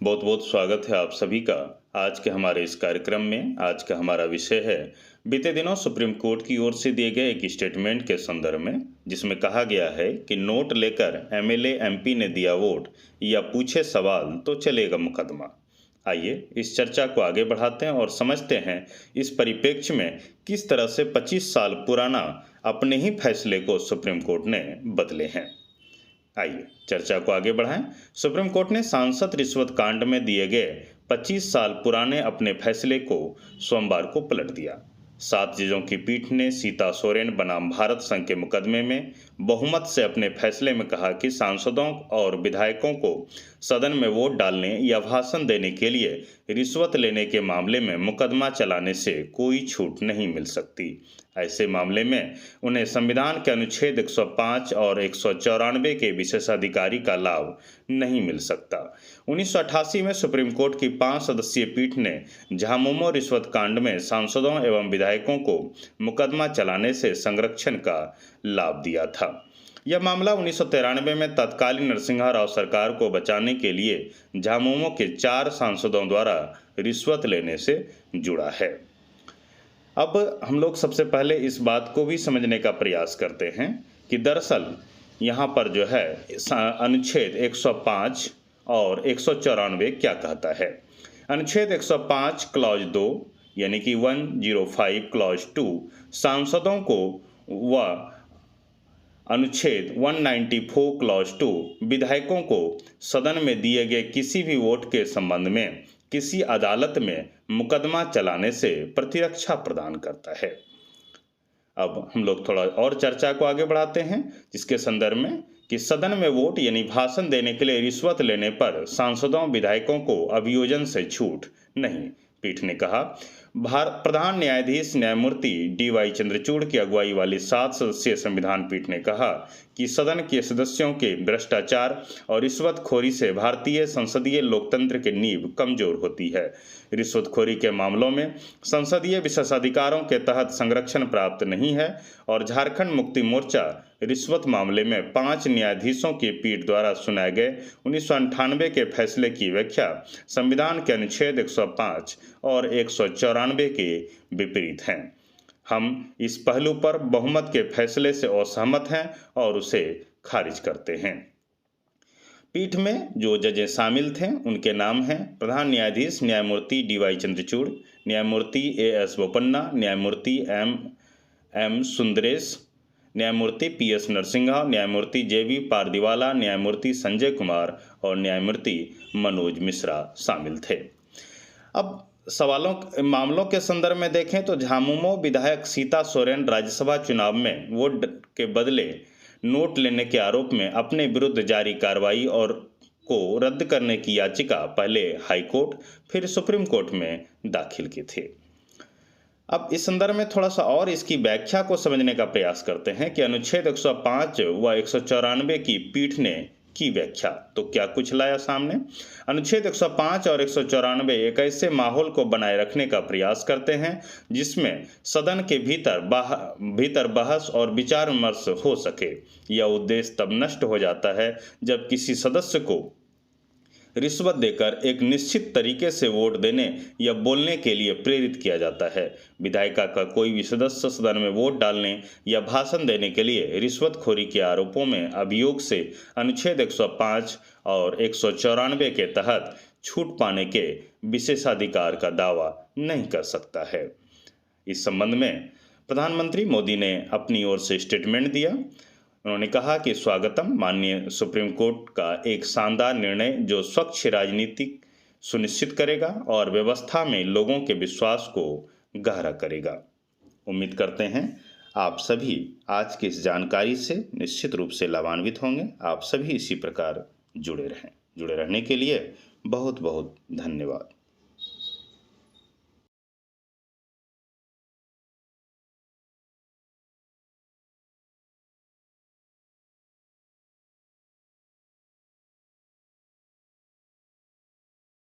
बहुत बहुत स्वागत है आप सभी का आज के हमारे इस कार्यक्रम में। आज का हमारा विषय है बीते दिनों सुप्रीम कोर्ट की ओर से दिए गए एक स्टेटमेंट के संदर्भ में, जिसमें कहा गया है कि नोट लेकर एमएलए एमपी ने दिया वोट या पूछे सवाल तो चलेगा मुकदमा। आइए इस चर्चा को आगे बढ़ाते हैं और समझते हैं इस परिप्रेक्ष्य में किस तरह से 25 साल पुराना अपने ही फैसले को सुप्रीम कोर्ट ने बदले हैं। आइए चर्चा को आगे बढ़ाएं। सुप्रीम कोर्ट ने सांसद रिश्वत कांड में दिए गए 25 साल पुराने अपने फैसले को सोमवार को पलट दिया। 7 जजों की पीठ ने सीता सोरेन बनाम भारत संघ के मुकदमे में बहुमत से अपने फैसले में कहा कि सांसदों और विधायकों को सदन में वोट डालने या भाषण देने के लिए रिश्वत लेने के मामले में मुकदमा चलाने से कोई छूट नहीं मिल सकती। ऐसे मामले में उन्हें संविधान के अनुच्छेद 105 और 194 के विशेषाधिकारी का लाभ नहीं मिल सकता। 1988 में सुप्रीम कोर्ट की 5 सदस्यीय पीठ ने झामुमो रिश्वत कांड में सांसदों एवं विधायकों को मुकदमा चलाने से संरक्षण का लाभ दिया था। यह मामला 1993 में तत्कालीन नरसिम्हा राव सरकार को बचाने के लिए झामुमो के 4 सांसदों द्वारा रिश्वत लेने से जुड़ा है। अब हम लोग सबसे पहले इस बात को भी समझने का प्रयास करते हैं कि दरअसल यहाँ पर जो है अनुच्छेद 105 और 194 क्या कहता है। अनुच्छेद 105 क्लॉज 2 यानी कि 105 क्लॉज 2 सांसदों को व अनुच्छेद 194 क्लॉज 2 विधायकों को सदन में दिए गए किसी भी वोट के संबंध में किसी अदालत में मुकदमा चलाने से प्रतिरक्षा प्रदान करता है। अब हम लोग थोड़ा और चर्चा को आगे बढ़ाते हैं, जिसके संदर्भ में कि सदन में वोट यानी भाषण देने के लिए रिश्वत लेने पर सांसदों विधायकों को अभियोजन से छूट नहीं। पीठ ने कहा, प्रधान न्यायाधीश न्यायमूर्ति डी.वाई. चंद्रचूड़ की अगुवाई वाली 7 सदस्यीय संविधान पीठ ने कहा कि सदन के सदस्यों के भ्रष्टाचार और रिश्वतखोरी से भारतीय संसदीय लोकतंत्र की नींव कमजोर होती है। रिश्वतखोरी के मामलों में संसदीय विशेषाधिकारों के तहत संरक्षण प्राप्त नहीं है और झारखंड मुक्ति मोर्चा रिश्वत मामले में 5 न्यायाधीशों की पीठ द्वारा सुनाए गए 1998 के फैसले की व्याख्या संविधान के अनुच्छेद 105 और 194 के विपरीत हैं। हम इस पहलू पर बहुमत के फैसले से असहमत हैं और उसे खारिज करते हैं। पीठ में जो जजें शामिल थे उनके नाम हैं प्रधान न्यायाधीश न्यायमूर्ति डी.वाई. चंद्रचूड़, न्यायमूर्ति ए.एस. बोपन्ना, न्यायमूर्ति एम. सुंदरेश, न्यायमूर्ति पी.एस. नरसिम्हा, न्यायमूर्ति जे.बी. पारदीवाला, न्यायमूर्ति संजय कुमार और न्यायमूर्ति मनोज मिश्रा शामिल थे। अब मामलों के संदर्भ में देखें तो झामुमो विधायक सीता सोरेन राज्यसभा चुनाव में वोट के बदले नोट लेने के आरोप में अपने विरुद्ध जारी कार्रवाई और को रद्द करने की याचिका पहले हाई कोर्ट फिर सुप्रीम कोर्ट में दाखिल की थी। अब इस संदर्भ में थोड़ा सा और इसकी व्याख्या को समझने का प्रयास करते हैं कि अनुच्छेद 105 व 194 की पीठ ने की व्याख्या तो क्या कुछ लाया सामने। अनुच्छेद 105 और 194 एक ऐसे माहौल को बनाए रखने का प्रयास करते हैं जिसमें सदन के भीतर बहस और विचार विमर्श हो सके। यह उद्देश्य तब नष्ट हो जाता है जब किसी सदस्य को रिश्वत देकर एक निश्चित तरीके से वोट देने या बोलने के लिए प्रेरित किया जाता है। विधायिका का कोई भी सदस्य सदन में वोट डालने या भाषण देने के लिए रिश्वतखोरी के आरोपों में अभियोग से अनुच्छेद 105 और 194 के तहत छूट पाने के विशेषाधिकार का दावा नहीं कर सकता है। इस संबंध में प्रधानमंत्री मोदी ने अपनी ओर से स्टेटमेंट दिया। उन्होंने कहा कि स्वागतम माननीय सुप्रीम कोर्ट का एक शानदार निर्णय जो स्वच्छ राजनीति सुनिश्चित करेगा और व्यवस्था में लोगों के विश्वास को गहरा करेगा। उम्मीद करते हैं आप सभी आज की इस जानकारी से निश्चित रूप से लाभान्वित होंगे। आप सभी इसी प्रकार जुड़े रहें। जुड़े रहने के लिए बहुत बहुत धन्यवाद।